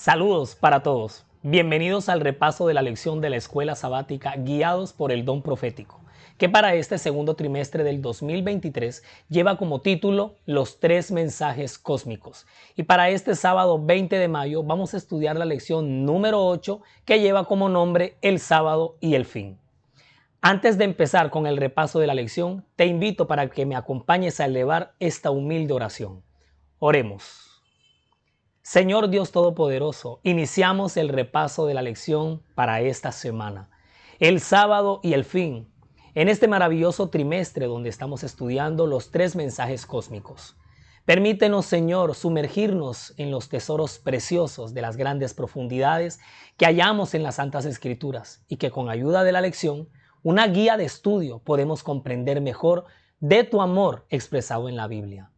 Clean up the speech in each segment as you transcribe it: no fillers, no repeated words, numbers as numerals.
Saludos para todos. Bienvenidos al repaso de la lección de la escuela sabática guiados por el don profético, que para este segundo trimestre del 2023 lleva como título Los tres mensajes cósmicos. Y para este sábado 20 de mayo vamos a estudiar la lección número 8 que lleva como nombre El sábado y el fin. Antes de empezar con el repaso de la lección, te invito para que me acompañes a elevar esta humilde oración. Oremos. Señor Dios Todopoderoso, iniciamos el repaso de la lección para esta semana, el sábado y el fin, en este maravilloso trimestre donde estamos estudiando los tres mensajes cósmicos. Permítenos, Señor, sumergirnos en los tesoros preciosos de las grandes profundidades que hallamos en las Santas Escrituras y que con ayuda de la lección, una guía de estudio, podemos comprender mejor de tu amor expresado en la Biblia.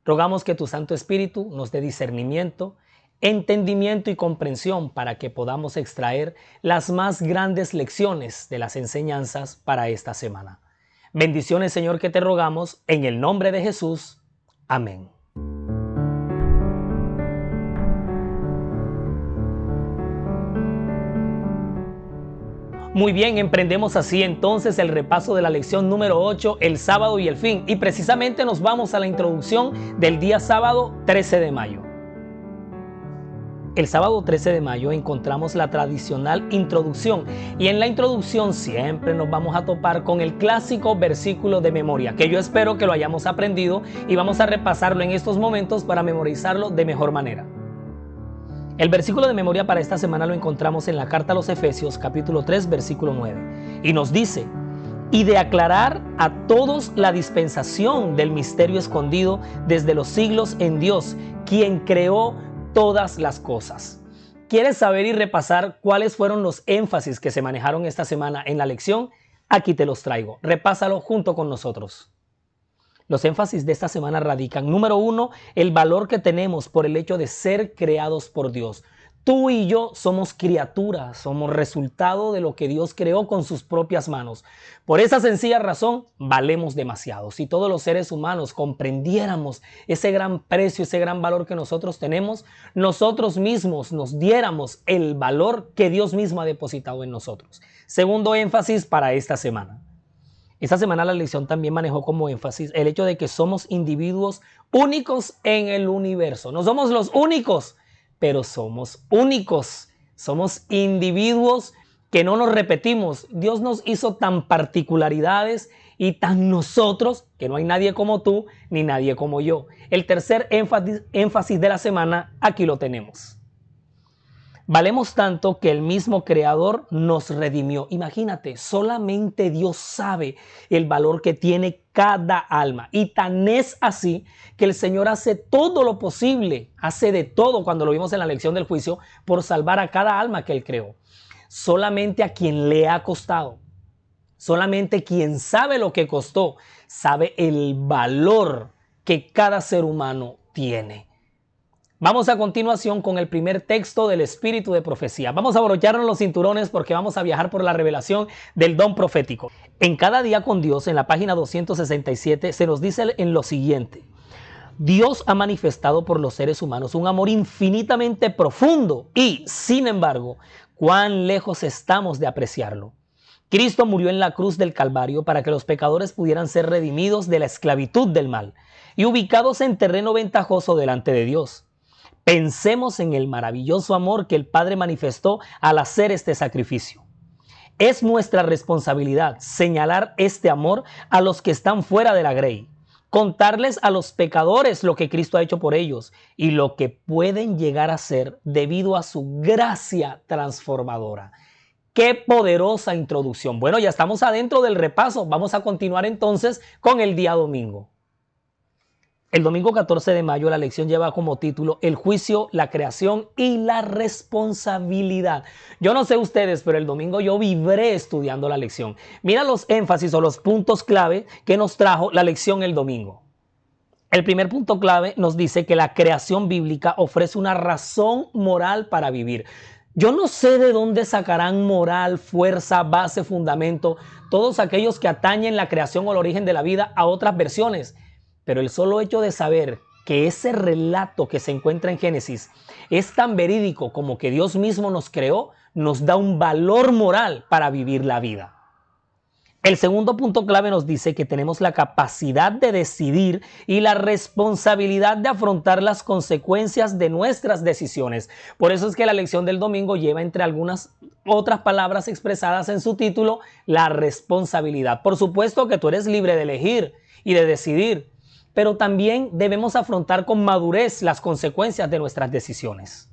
Rogamos que tu Santo Espíritu nos dé discernimiento, entendimiento y comprensión para que podamos extraer las más grandes lecciones de las enseñanzas para esta semana. Bendiciones, Señor, que te rogamos en el nombre de Jesús. Amén. Muy bien, emprendemos así entonces el repaso de la lección número 8, el sábado y el fin. Y precisamente nos vamos a la introducción del día sábado 13 de mayo. El sábado 13 de mayo encontramos la tradicional introducción y en la introducción siempre nos vamos a topar con el clásico versículo de memoria, que yo espero que lo hayamos aprendido y vamos a repasarlo en estos momentos para memorizarlo de mejor manera. El versículo de memoria para esta semana lo encontramos en la carta a los Efesios, capítulo 3, versículo 9. Y nos dice, y de aclarar a todos la dispensación del misterio escondido desde los siglos en Dios, quien creó todas las cosas. ¿Quieres saber y repasar cuáles fueron los énfasis que se manejaron esta semana en la lección? Aquí te los traigo. Repásalo junto con nosotros. Los énfasis de esta semana radican, número 1, el valor que tenemos por el hecho de ser creados por Dios. Tú y yo somos criaturas, somos resultado de lo que Dios creó con sus propias manos. Por esa sencilla razón, valemos demasiado. Si todos los seres humanos comprendiéramos ese gran precio, ese gran valor que nosotros tenemos, nosotros mismos nos diéramos el valor que Dios mismo ha depositado en nosotros. Segundo énfasis para esta semana. Esta semana la lección también manejó como énfasis el hecho de que somos individuos únicos en el universo. No somos los únicos, pero somos únicos. Somos individuos que no nos repetimos. Dios nos hizo tan particularidades y tan nosotros que no hay nadie como tú ni nadie como yo. El tercer énfasis de la semana, aquí lo tenemos. Valemos tanto que el mismo Creador nos redimió. Imagínate, solamente Dios sabe el valor que tiene cada alma. Y tan es así que el Señor hace todo lo posible, hace de todo cuando lo vimos en la lección del juicio, por salvar a cada alma que Él creó. Solamente a quien le ha costado, solamente quien sabe lo que costó, sabe el valor que cada ser humano tiene. Vamos a continuación con el primer texto del espíritu de profecía. Vamos a abrocharnos los cinturones porque vamos a viajar por la revelación del don profético. En Cada Día con Dios, en la página 267, se nos dice en lo siguiente. Dios ha manifestado por los seres humanos un amor infinitamente profundo y, sin embargo, cuán lejos estamos de apreciarlo. Cristo murió en la cruz del Calvario para que los pecadores pudieran ser redimidos de la esclavitud del mal y ubicados en terreno ventajoso delante de Dios. Pensemos en el maravilloso amor que el Padre manifestó al hacer este sacrificio. Es nuestra responsabilidad señalar este amor a los que están fuera de la grey, contarles a los pecadores lo que Cristo ha hecho por ellos y lo que pueden llegar a ser debido a su gracia transformadora. ¡Qué poderosa introducción! Bueno, ya estamos adentro del repaso. Vamos a continuar entonces con el día domingo. El domingo 14 de mayo la lección lleva como título El juicio, la creación y la responsabilidad. Yo no sé ustedes, pero el domingo yo vibré estudiando la lección. Mira los énfasis o los puntos clave que nos trajo la lección el domingo. El primer punto clave nos dice que la creación bíblica ofrece una razón moral para vivir. Yo no sé de dónde sacarán moral, fuerza, base, fundamento, todos aquellos que atañen la creación o el origen de la vida a otras versiones. Pero el solo hecho de saber que ese relato que se encuentra en Génesis es tan verídico como que Dios mismo nos creó, nos da un valor moral para vivir la vida. El segundo punto clave nos dice que tenemos la capacidad de decidir y la responsabilidad de afrontar las consecuencias de nuestras decisiones. Por eso es que la lección del domingo lleva, entre algunas otras palabras expresadas en su título, la responsabilidad. Por supuesto que tú eres libre de elegir y de decidir, pero también debemos afrontar con madurez las consecuencias de nuestras decisiones.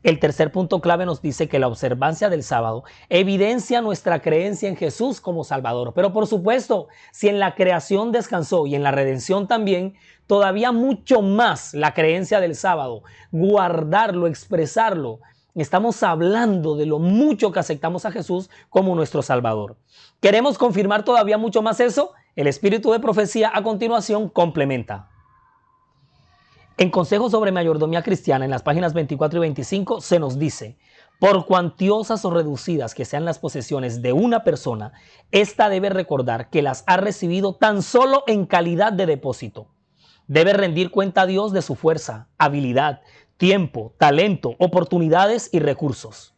El tercer punto clave nos dice que la observancia del sábado evidencia nuestra creencia en Jesús como Salvador. Pero por supuesto, si en la creación descansó y en la redención también, todavía mucho más la creencia del sábado, guardarlo, expresarlo. Estamos hablando de lo mucho que aceptamos a Jesús como nuestro Salvador. ¿Queremos confirmar todavía mucho más eso? El espíritu de profecía a continuación complementa. En Consejos sobre Mayordomía Cristiana, en las páginas 24 y 25, se nos dice: por cuantiosas o reducidas que sean las posesiones de una persona, ésta debe recordar que las ha recibido tan solo en calidad de depósito. Debe rendir cuenta a Dios de su fuerza, habilidad, tiempo, talento, oportunidades y recursos.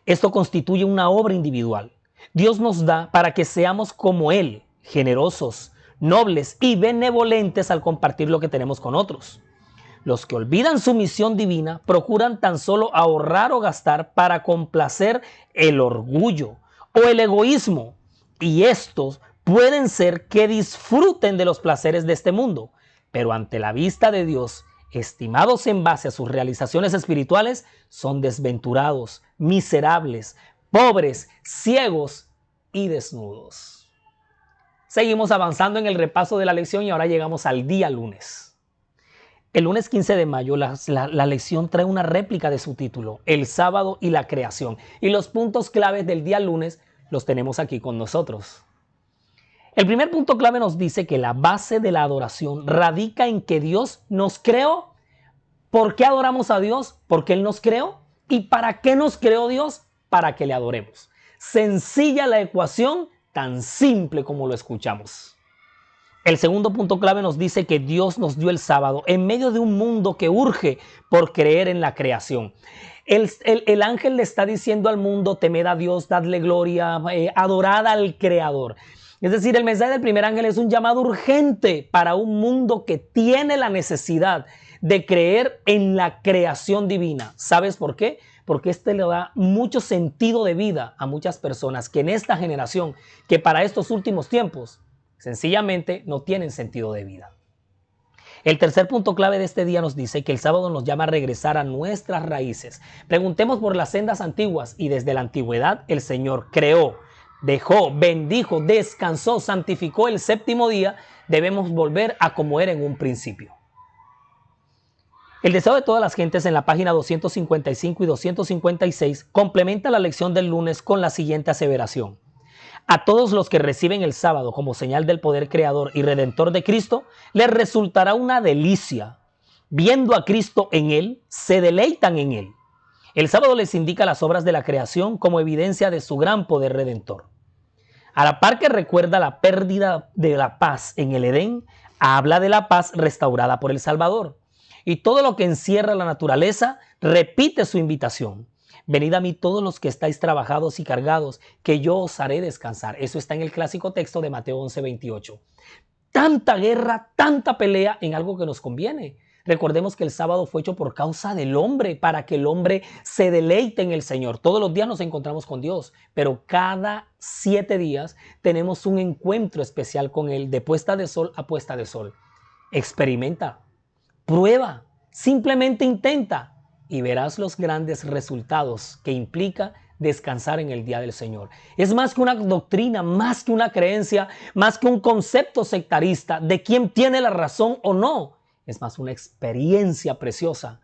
Esto constituye una obra individual. Dios nos da para que seamos como Él, generosos, nobles y benevolentes al compartir lo que tenemos con otros. Los que olvidan su misión divina procuran tan solo ahorrar o gastar para complacer el orgullo o el egoísmo. Y estos pueden ser que disfruten de los placeres de este mundo, pero ante la vista de Dios, estimados en base a sus realizaciones espirituales, son desventurados, miserables, pobres, ciegos y desnudos. Seguimos avanzando en el repaso de la lección y ahora llegamos al día lunes. El lunes 15 de mayo la lección trae una réplica de su título, El sábado y la creación. Y los puntos claves del día lunes los tenemos aquí con nosotros. El primer punto clave nos dice que la base de la adoración radica en que Dios nos creó. ¿Por qué adoramos a Dios? Porque Él nos creó. ¿Y para qué nos creó Dios? Para que le adoremos. Sencilla la ecuación, tan simple como lo escuchamos. El segundo punto clave nos dice que Dios nos dio el sábado en medio de un mundo que urge por creer en la creación. El ángel le está diciendo al mundo: temed a Dios, dadle gloria, adorad al Creador. Es decir, el mensaje del primer ángel es un llamado urgente para un mundo que tiene la necesidad de creer en la creación divina. ¿Sabes por qué? Porque le da mucho sentido de vida a muchas personas que en esta generación, que para estos últimos tiempos, sencillamente no tienen sentido de vida. El tercer punto clave de este día nos dice que el sábado nos llama a regresar a nuestras raíces. Preguntemos por las sendas antiguas y desde la antigüedad el Señor creó, dejó, bendijo, descansó, santificó el séptimo día. Debemos volver a como era en un principio. El deseo de todas las gentes en la página 255 y 256 complementa la lección del lunes con la siguiente aseveración: a todos los que reciben el sábado como señal del poder creador y redentor de Cristo, les resultará una delicia. Viendo a Cristo en Él, se deleitan en Él. El sábado les indica las obras de la creación como evidencia de su gran poder redentor. A la par que recuerda la pérdida de la paz en el Edén, habla de la paz restaurada por el Salvador. Y todo lo que encierra la naturaleza repite su invitación: venid a mí todos los que estáis trabajados y cargados, que yo os haré descansar. Eso está en el clásico texto de Mateo 11:28. Tanta guerra, tanta pelea en algo que nos conviene. Recordemos que el sábado fue hecho por causa del hombre, para que el hombre se deleite en el Señor. Todos los días nos encontramos con Dios, pero cada 7 días tenemos un encuentro especial con Él, de puesta de sol a puesta de sol. Experimenta, prueba, simplemente intenta y verás los grandes resultados que implica descansar en el día del Señor. Es más que una doctrina, más que una creencia, más que un concepto sectarista de quién tiene la razón o no. Es más una experiencia preciosa,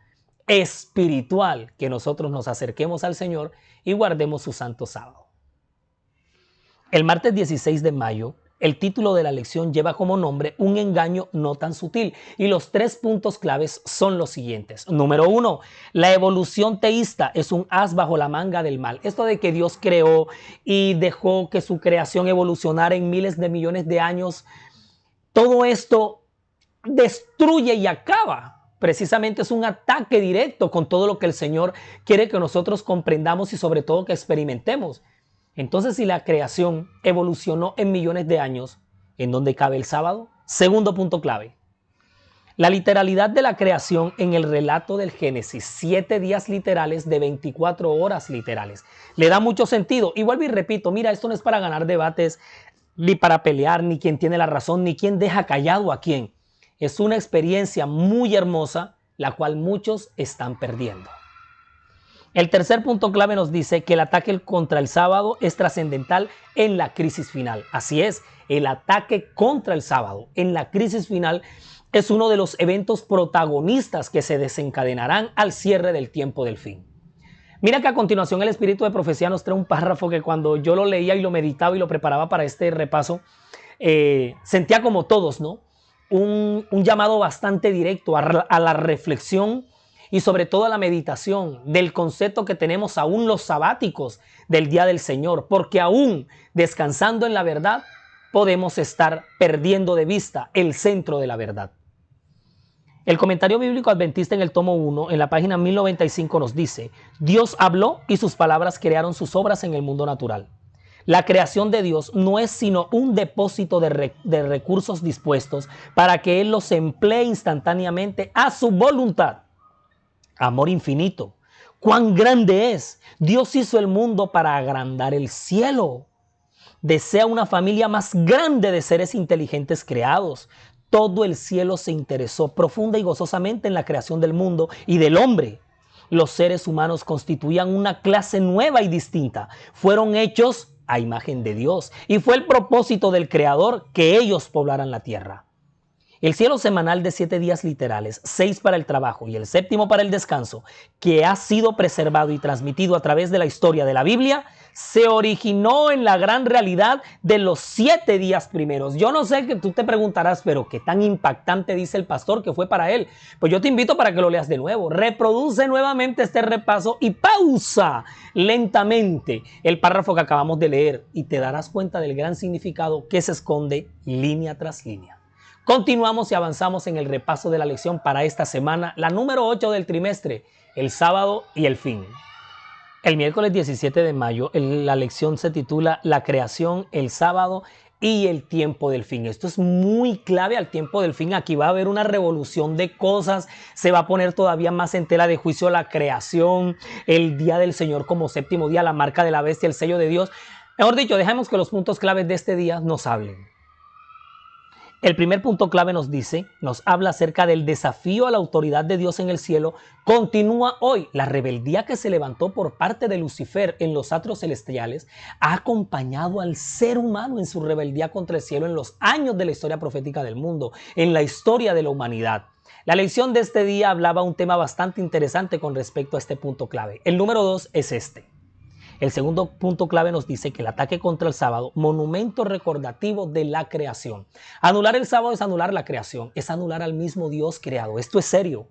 espiritual, que nosotros nos acerquemos al Señor y guardemos su santo sábado. El martes 16 de mayo, el título de la lección lleva como nombre Un engaño no tan sutil, y los 3 puntos claves son los siguientes. Número 1, la evolución teísta es un as bajo la manga del mal. Esto de que Dios creó y dejó que su creación evolucionara en miles de millones de años, todo esto destruye y acaba. Precisamente es un ataque directo con todo lo que el Señor quiere que nosotros comprendamos y sobre todo que experimentemos. Entonces, si la creación evolucionó en millones de años, ¿en dónde cabe el sábado? Segundo punto clave. La literalidad de la creación en el relato del Génesis, 7 días literales de 24 horas literales. Le da mucho sentido. Y vuelvo y repito, mira, esto no es para ganar debates, ni para pelear, ni quién tiene la razón, ni quién deja callado a quién. Es una experiencia muy hermosa, la cual muchos están perdiendo. El tercer punto clave nos dice que el ataque contra el sábado es trascendental en la crisis final. Así es, el ataque contra el sábado en la crisis final es uno de los eventos protagonistas que se desencadenarán al cierre del tiempo del fin. Mira que a continuación el Espíritu de Profecía nos trae un párrafo que cuando yo lo leía y lo meditaba y lo preparaba para este repaso, sentía como todos, ¿no? Un llamado bastante directo a la reflexión y sobre todo a la meditación del concepto que tenemos aún los sabáticos del Día del Señor, porque aún descansando en la verdad podemos estar perdiendo de vista el centro de la verdad. El comentario bíblico adventista en el tomo 1, en la página 1095 nos dice: Dios habló y sus palabras crearon sus obras en el mundo natural. La creación de Dios no es sino un depósito de recursos dispuestos para que Él los emplee instantáneamente a su voluntad. Amor infinito. ¡Cuán grande es! Dios hizo el mundo para agrandar el cielo. Desea una familia más grande de seres inteligentes creados. Todo el cielo se interesó profunda y gozosamente en la creación del mundo y del hombre. Los seres humanos constituían una clase nueva y distinta. Fueron hechos a imagen de Dios y fue el propósito del Creador que ellos poblaran la tierra. El cielo semanal de 7 días literales, 6 para el trabajo y el 7º para el descanso, que ha sido preservado y transmitido a través de la historia de la Biblia, se originó en la gran realidad de los 7 días primeros. Yo no sé, que tú te preguntarás, pero qué tan impactante dice el pastor que fue para él. Pues yo te invito para que lo leas de nuevo. Reproduce nuevamente este repaso y pausa lentamente el párrafo que acabamos de leer y te darás cuenta del gran significado que se esconde línea tras línea. Continuamos y avanzamos en el repaso de la lección para esta semana, la número 8 del trimestre, el sábado y el fin. El miércoles 17 de mayo, la lección se titula La creación, el sábado y el tiempo del fin. Esto es muy clave al tiempo del fin. Aquí va a haber una revolución de cosas, se va a poner todavía más en tela de juicio la creación, el día del Señor como 7º día, la marca de la bestia, el sello de Dios. Mejor dicho, dejemos que los puntos claves de este día nos hablen. El primer punto clave nos habla acerca del desafío a la autoridad de Dios en el cielo. Continúa hoy. La rebeldía que se levantó por parte de Lucifer en los atrios celestiales ha acompañado al ser humano en su rebeldía contra el cielo en los años de la historia profética del mundo, en la historia de la humanidad. La lección de este día hablaba un tema bastante interesante con respecto a este punto clave. El número 2 es este. El segundo punto clave nos dice que el ataque contra el sábado, monumento recordativo de la creación. Anular el sábado es anular la creación, es anular al mismo Dios creado. Esto es serio,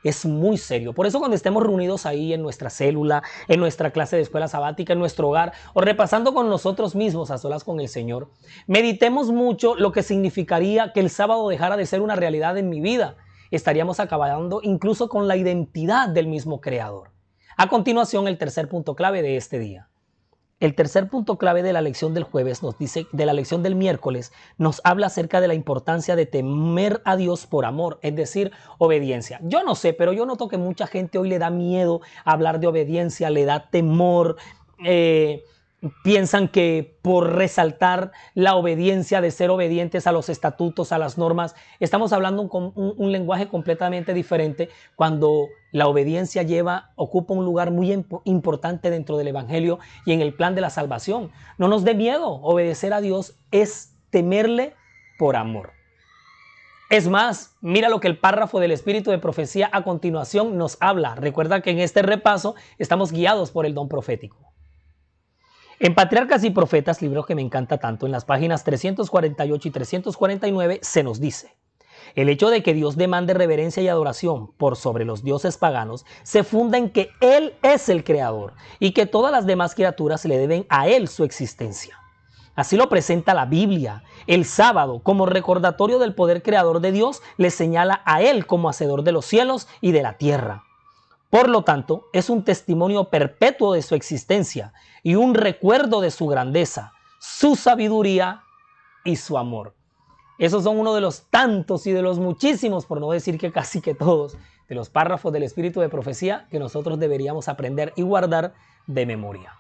es muy serio. Por eso cuando estemos reunidos ahí en nuestra célula, en nuestra clase de escuela sabática, en nuestro hogar o repasando con nosotros mismos a solas con el Señor, meditemos mucho lo que significaría que el sábado dejara de ser una realidad en mi vida. Estaríamos acabando incluso con la identidad del mismo Creador. A continuación, el tercer punto clave de este día. El tercer punto clave de la lección del jueves nos dice, de la lección del miércoles, nos habla acerca de la importancia de temer a Dios por amor, es decir, obediencia. Yo no sé, pero yo noto que mucha gente hoy le da miedo hablar de obediencia, le da temor, piensan que por resaltar la obediencia, de ser obedientes a los estatutos, a las normas, estamos hablando un lenguaje completamente diferente cuando la obediencia ocupa un lugar muy importante dentro del Evangelio y en el plan de la salvación. No nos dé miedo, obedecer a Dios es temerle por amor. Es más, mira lo que el párrafo del Espíritu de Profecía a continuación nos habla. Recuerda que en este repaso estamos guiados por el don profético. En Patriarcas y Profetas, libro que me encanta tanto, en las páginas 348 y 349 se nos dice: el hecho de que Dios demande reverencia y adoración por sobre los dioses paganos se funda en que Él es el creador y que todas las demás criaturas le deben a Él su existencia. Así lo presenta la Biblia. El sábado, como recordatorio del poder creador de Dios, le señala a Él como hacedor de los cielos y de la tierra. Por lo tanto, es un testimonio perpetuo de su existencia y un recuerdo de su grandeza, su sabiduría y su amor. Esos son uno de los tantos y de los muchísimos, por no decir que casi que todos, de los párrafos del espíritu de profecía que nosotros deberíamos aprender y guardar de memoria.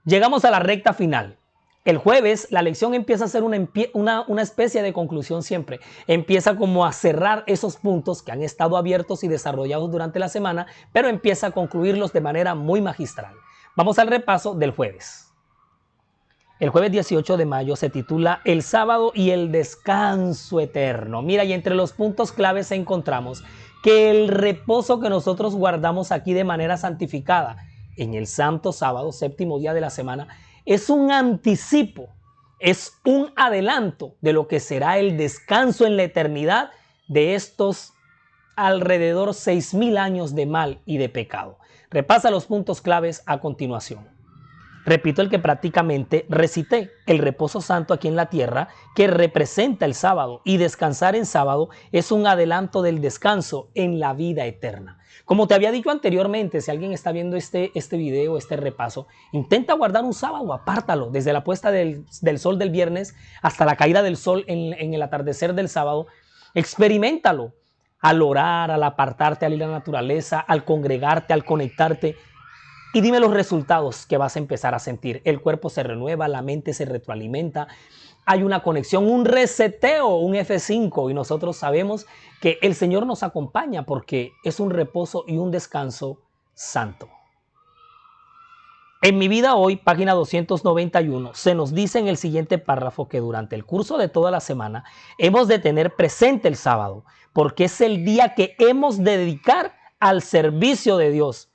Llegamos a la recta final. El jueves la lección empieza a ser una especie de conclusión siempre. Empieza como a cerrar esos puntos que han estado abiertos y desarrollados durante la semana, pero empieza a concluirlos de manera muy magistral. Vamos al repaso del jueves. El jueves 18 de mayo se titula El sábado y el descanso eterno. Mira, y entre los puntos claves encontramos que el reposo que nosotros guardamos aquí de manera santificada en el santo sábado, séptimo día de la semana, es un anticipo, es un adelanto de lo que será el descanso en la eternidad de estos alrededor 6,000 años de mal y de pecado. Repasa los puntos claves a continuación. Repito el que prácticamente recité: el reposo santo aquí en la tierra, que representa el sábado, y descansar en sábado es un adelanto del descanso en la vida eterna. Como te había dicho anteriormente, si alguien está viendo este video, este repaso, intenta guardar un sábado, apártalo, desde la puesta del sol del viernes hasta la caída del sol en el atardecer del sábado. Experiméntalo al orar, al apartarte, al ir a la naturaleza, al congregarte, al conectarte. Y dime los resultados que vas a empezar a sentir. El cuerpo se renueva, la mente se retroalimenta, hay una conexión, un reseteo, un F5, y nosotros sabemos que el Señor nos acompaña porque es un reposo y un descanso santo. En Mi Vida Hoy, página 291, se nos dice en el siguiente párrafo que durante el curso de toda la semana hemos de tener presente el sábado, porque es el día que hemos de dedicar al servicio de Dios.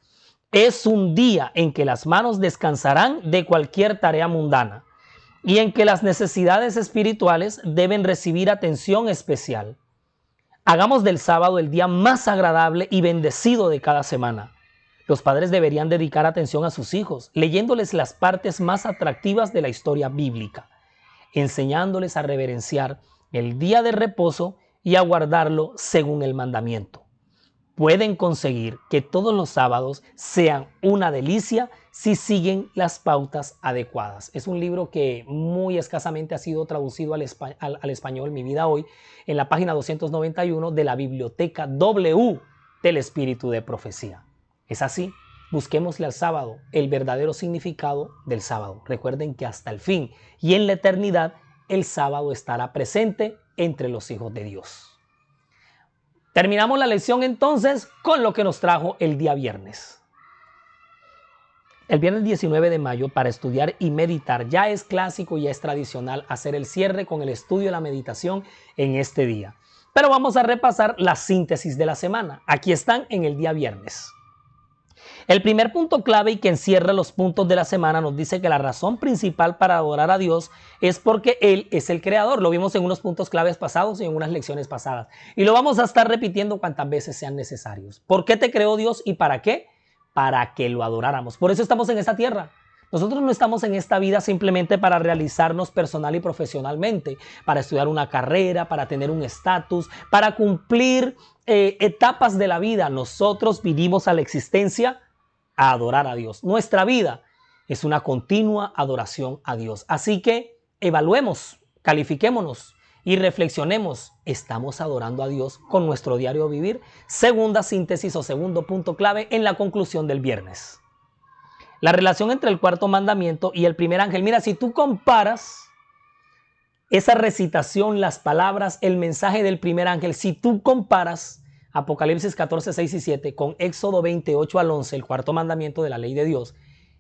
Es un día en que las manos descansarán de cualquier tarea mundana y en que las necesidades espirituales deben recibir atención especial. Hagamos del sábado el día más agradable y bendecido de cada semana. Los padres deberían dedicar atención a sus hijos, leyéndoles las partes más atractivas de la historia bíblica, enseñándoles a reverenciar el día de reposo y a guardarlo según el mandamiento. Pueden conseguir que todos los sábados sean una delicia si siguen las pautas adecuadas. Es un libro que muy escasamente ha sido traducido al español, Mi Vida Hoy, en la página 291 de la Biblioteca W del Espíritu de Profecía. Es así, busquémosle al sábado el verdadero significado del sábado. Recuerden que hasta el fin y en la eternidad el sábado estará presente entre los hijos de Dios. Terminamos la lección entonces con lo que nos trajo el día viernes. El viernes 19 de mayo, para estudiar y meditar, ya es clásico y ya es tradicional hacer el cierre con el estudio y la meditación en este día. Pero vamos a repasar la síntesis de la semana. Aquí están en el día viernes. El primer punto clave y que encierra los puntos de la semana nos dice que la razón principal para adorar a Dios es porque Él es el creador. Lo vimos en unos puntos claves pasados y en unas lecciones pasadas. Y lo vamos a estar repitiendo cuantas veces sean necesarios. ¿Por qué te creó Dios y para qué? Para que lo adoráramos. Por eso estamos en esta tierra. Nosotros no estamos en esta vida simplemente para realizarnos personal y profesionalmente, para estudiar una carrera, para tener un estatus, para cumplir etapas de la vida. Nosotros vinimos a la existencia a adorar a Dios. Nuestra vida es una continua adoración a Dios. Así que evaluemos, califiquémonos y reflexionemos. ¿Estamos adorando a Dios con nuestro diario vivir? Segunda síntesis o segundo punto clave en la conclusión del viernes. La relación entre el cuarto mandamiento y el primer ángel. Mira, si tú comparas esa recitación, las palabras, el mensaje del primer ángel, si tú comparas Apocalipsis 14, 6 y 7 con Éxodo 28 al 11, el cuarto mandamiento de la ley de Dios,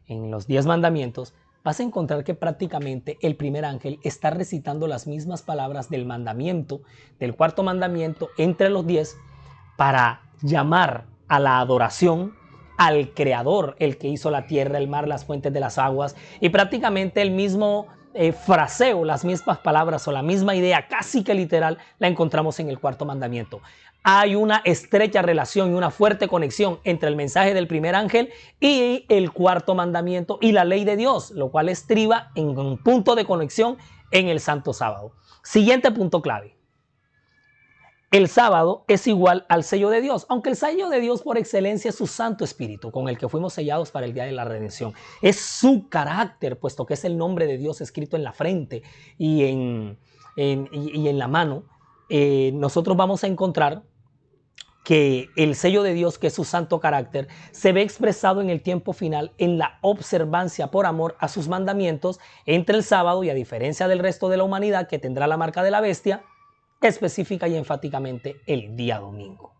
en los 10 mandamientos, vas a encontrar que prácticamente el primer ángel está recitando las mismas palabras del mandamiento, del cuarto mandamiento, entre los 10, para llamar a la adoración al Creador, el que hizo la tierra, el mar, las fuentes de las aguas, y prácticamente el mismo fraseo, las mismas palabras o la misma idea casi que literal la encontramos en el cuarto mandamiento. Hay una estrecha relación y una fuerte conexión entre el mensaje del primer ángel y el cuarto mandamiento y la ley de Dios, lo cual estriba en un punto de conexión en el santo sábado. Siguiente punto clave. El sábado es igual al sello de Dios, aunque el sello de Dios por excelencia es su Santo Espíritu, con el que fuimos sellados para el día de la redención. Es su carácter, puesto que es el nombre de Dios escrito en la frente y en la mano. Nosotros vamos a encontrar que el sello de Dios, que es su santo carácter, se ve expresado en el tiempo final en la observancia por amor a sus mandamientos entre el sábado y, a diferencia del resto de la humanidad que tendrá la marca de la bestia, específica y enfáticamente el día domingo.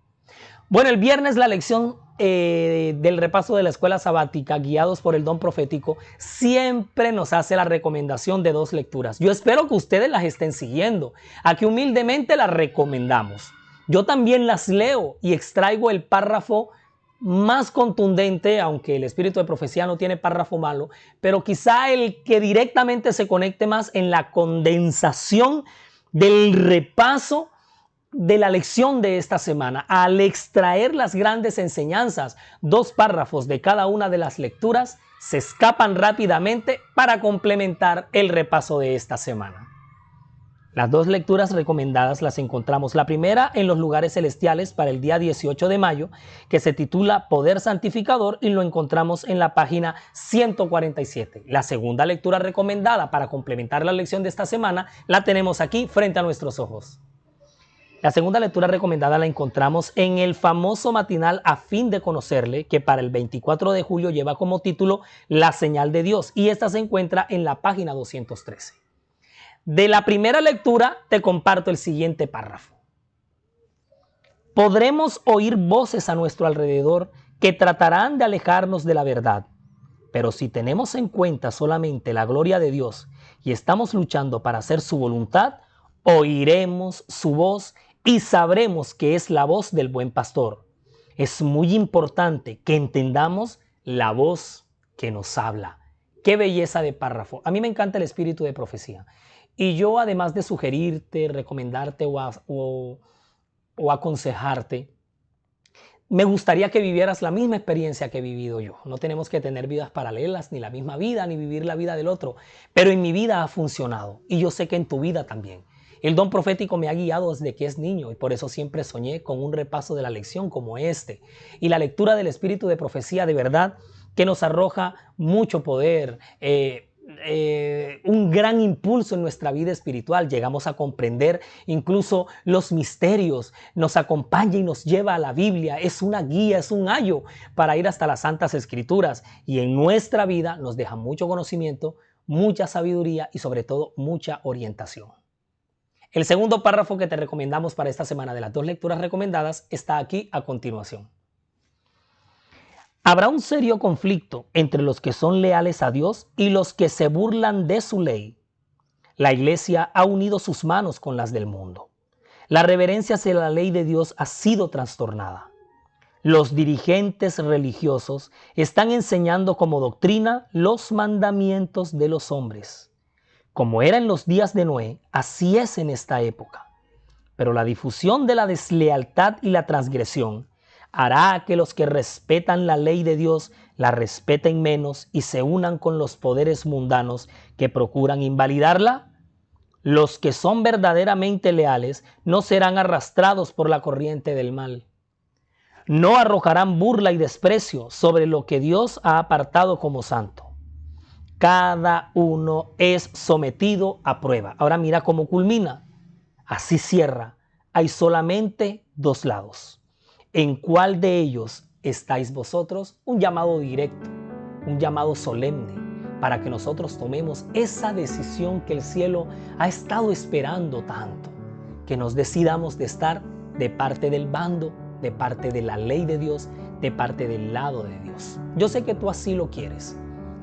Bueno, el viernes la lección del repaso de la escuela sabática, guiados por el don profético, siempre nos hace la recomendación de 2 lecturas. Yo espero que ustedes las estén siguiendo. Aquí humildemente las recomendamos. Yo también las leo y extraigo el párrafo más contundente, aunque el espíritu de profecía no tiene párrafo malo, pero quizá el que directamente se conecte más en la condensación del repaso de la lección de esta semana. Al extraer las grandes enseñanzas, 2 párrafos de cada una de las lecturas se escapan rápidamente para complementar el repaso de esta semana. Las 2 lecturas recomendadas las encontramos. La primera en los lugares celestiales para el día 18 de mayo, que se titula Poder Santificador, y lo encontramos en la página 147. La segunda lectura recomendada para complementar la lección de esta semana la tenemos aquí frente a nuestros ojos. La segunda lectura recomendada la encontramos en el famoso matinal A fin de conocerle, que para el 24 de julio lleva como título La señal de Dios, y esta se encuentra en la página 213. De la primera lectura te comparto el siguiente párrafo. Podremos oír voces a nuestro alrededor que tratarán de alejarnos de la verdad, pero si tenemos en cuenta solamente la gloria de Dios y estamos luchando para hacer su voluntad, oiremos su voz y sabremos que es la voz del buen pastor. Es muy importante que entendamos la voz que nos habla. ¡Qué belleza de párrafo! A mí me encanta el espíritu de profecía. Y yo, además de sugerirte, recomendarte o aconsejarte, me gustaría que vivieras la misma experiencia que he vivido yo. No tenemos que tener vidas paralelas, ni la misma vida, ni vivir la vida del otro. Pero en mi vida ha funcionado y yo sé que en tu vida también. El don profético me ha guiado desde que es niño y por eso siempre soñé con un repaso de la lección como este. Y la lectura del espíritu de profecía de verdad que nos arroja mucho poder, un gran impulso en nuestra vida espiritual. Llegamos a comprender incluso los misterios, nos acompaña y nos lleva a la Biblia. Es una guía, es un ayo para ir hasta las Santas Escrituras, y en nuestra vida nos deja mucho conocimiento, mucha sabiduría y sobre todo mucha orientación. El segundo párrafo que te recomendamos para esta semana de las 2 lecturas recomendadas está aquí a continuación. Habrá un serio conflicto entre los que son leales a Dios y los que se burlan de su ley. La Iglesia ha unido sus manos con las del mundo. La reverencia hacia la ley de Dios ha sido trastornada. Los dirigentes religiosos están enseñando como doctrina los mandamientos de los hombres. Como era en los días de Noé, así es en esta época. Pero la difusión de la deslealtad y la transgresión hará que los que respetan la ley de Dios la respeten menos y se unan con los poderes mundanos que procuran invalidarla. Los que son verdaderamente leales no serán arrastrados por la corriente del mal. No arrojarán burla y desprecio sobre lo que Dios ha apartado como santo. Cada uno es sometido a prueba. Ahora mira cómo culmina. Así cierra. Hay solamente 2 lados. ¿En cuál de ellos estáis vosotros? Un llamado directo, un llamado solemne, para que nosotros tomemos esa decisión que el cielo ha estado esperando tanto, que nos decidamos de estar de parte del bando, de parte de la ley de Dios, de parte del lado de Dios. Yo sé que tú así lo quieres.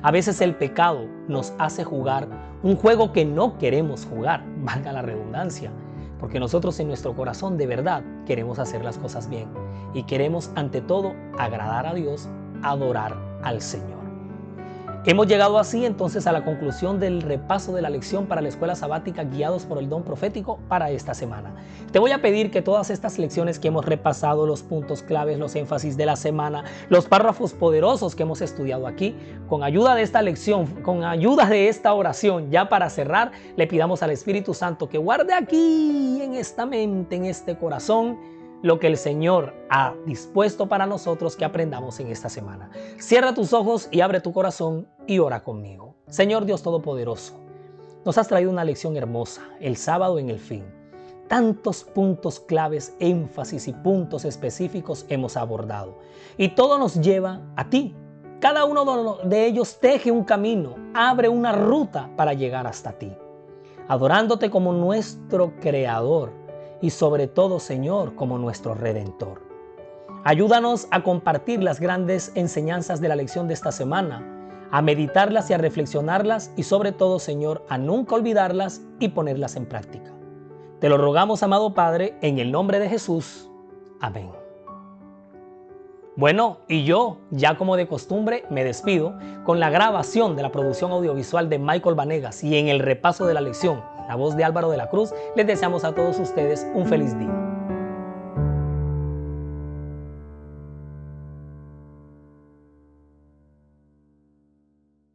A veces el pecado nos hace jugar un juego que no queremos jugar, valga la redundancia, porque nosotros en nuestro corazón de verdad queremos hacer las cosas bien y queremos ante todo agradar a Dios, adorar al Señor. Hemos llegado así entonces a la conclusión del repaso de la lección para la escuela sabática guiados por el don profético para esta semana. Te voy a pedir que todas estas lecciones que hemos repasado, los puntos claves, los énfasis de la semana, los párrafos poderosos que hemos estudiado aquí, con ayuda de esta lección, con ayuda de esta oración, ya para cerrar, le pidamos al Espíritu Santo que guarde aquí en esta mente, en este corazón, lo que el Señor ha dispuesto para nosotros que aprendamos en esta semana. Cierra tus ojos y abre tu corazón y ora conmigo. Señor Dios Todopoderoso, nos has traído una lección hermosa, el sábado en el fin. Tantos puntos claves, énfasis y puntos específicos hemos abordado. Y todo nos lleva a ti. Cada uno de ellos teje un camino, abre una ruta para llegar hasta ti. Adorándote como nuestro Creador, y sobre todo, Señor, como nuestro Redentor. Ayúdanos a compartir las grandes enseñanzas de la lección de esta semana, a meditarlas y a reflexionarlas y sobre todo, Señor, a nunca olvidarlas y ponerlas en práctica. Te lo rogamos, amado Padre, en el nombre de Jesús. Amén. Bueno, y yo, ya como de costumbre, me despido con la grabación de la producción audiovisual de Michael Vanegas y en el repaso de la lección, la voz de Álvaro de la Cruz, les deseamos a todos ustedes un feliz día.